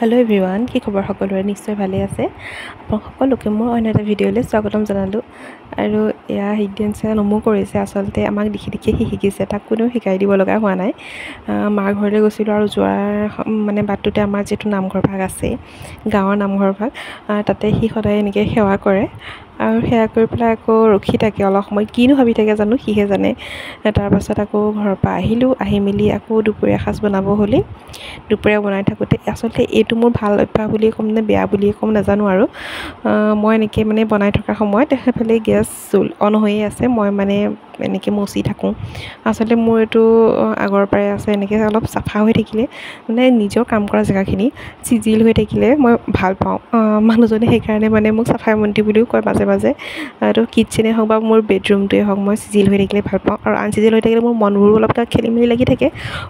hello everyone কি খবৰ সকলোৰে নিশ্চয় ভালে আছে আপোনাক সকলোকে মোৰ অন্য এটা ভিডিঅ'লৈ স্বাগতম জনালোঁ আৰু এয়া হিডেন চেনেল নমো কৰিছে আসলতে আমাক দেখি দেখি শিকিছে তাক কোনো শিকাই দিব লগা হোৱা নাই মাৰ ঘৰলৈ গৈছিলোঁ আৰু যোৱাৰ মানে বাটটোতে আমাৰ যেটো নামঘৰ ভাগ আছে গাঁৱৰ নামঘৰ ভাগ তাতে সি সদায় এনেকৈ সেৱা কৰে আৰু সেয়া কৰি পেলাই আকৌ ৰখি থাকে অলপ সময় কিনো ভাবি থাকে জানো সিহে জানে তাৰ পাছত আকৌ ঘৰৰ পৰা আহিলোঁ আহি মেলি আকৌ দুপৰীয়া সাজ বনাব হ'লে দুপৰীয়া বনাই থাকোঁতে আসলতে এইটো মোৰ ভাল অভ্যাস বুলি ক'ম নে বেয়া বুলি ক'ম নাজানো আৰু মই এনেকৈ মানে বনাই থকা সময়ত সেইফালে গেছ অন হৈয়ে আছে মই মানে এনেকৈ মচি থাকোঁ আচলতে মোৰ এইটো আগৰ পৰাই আছে এনেকৈ অলপ চাফা হৈ থাকিলে মানে নিজৰ কাম কৰা জেগাখিনি চিজিল হৈ থাকিলে মই ভাল পাওঁ মানুহজনে সেইকাৰণে মানে মোক চাফাই মন্ত্ৰী বুলিও কয় মাজে মাজে তো কিটচেনে হওক বা মোৰ বেডৰুমটোৱে হওক মই চিজিল হৈ থাকিলে ভাল পাওঁ আৰু আনচিজিল হৈ থাকিলে মোৰ মনবোৰো অলপ খেলি মেলি লাগি থাকে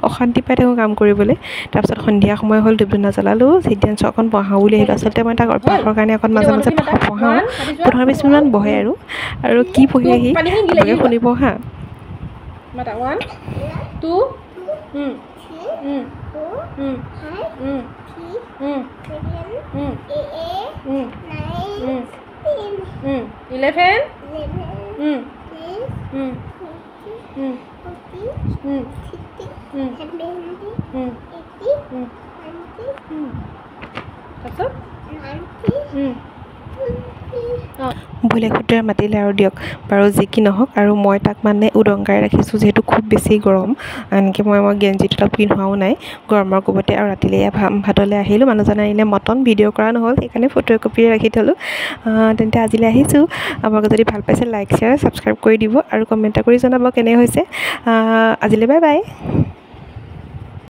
অশান্তি পাই থাকোঁ কাম কৰিবলৈ তাৰপিছত সন্ধিয়া সময় হ'ল ধূপ ধূনা জ্বলালোঁ চিডেন্স অকণ বহাওঁ বুলি আহিলোঁ আচলতে মই তাক অভ্যাসৰ কাৰণে অকণ মাজে মাজে পঢ়াওঁ 15-20 মিনিটমান বহে আৰু কি পঢ়ি আহি আপোনালোকে শুনিব হা Mata 1 2 ভুলে শুদ্ধৰে মাতিলে আৰু দিয়ক বাৰু যি কি নহওক আৰু মই তাক মানে উদংগাই ৰাখিছোঁ যিহেতু খুব বেছি গৰম আনকি মই গেঞ্জিটো তাক পিন্ধোৱাও নাই গৰমৰ কোবতে আৰু ৰাতিলৈ ভাতলৈ আহিলোঁ মানুহজনে আনিলে মটন ভিডিঅ' কৰা নহ'ল সেইকাৰণে ফটো কপিয়ে ৰাখি থ'লোঁ তেন্তে আজিলৈ আহিছোঁ আপোনালোকে যদি ভাল পাইছে লাইক শ্বেয়াৰ ছাবস্ক্ৰাইব কৰি দিব আৰু কমেণ্ট কৰি জনাব কেনে হৈছে আজিলৈ বাই বাই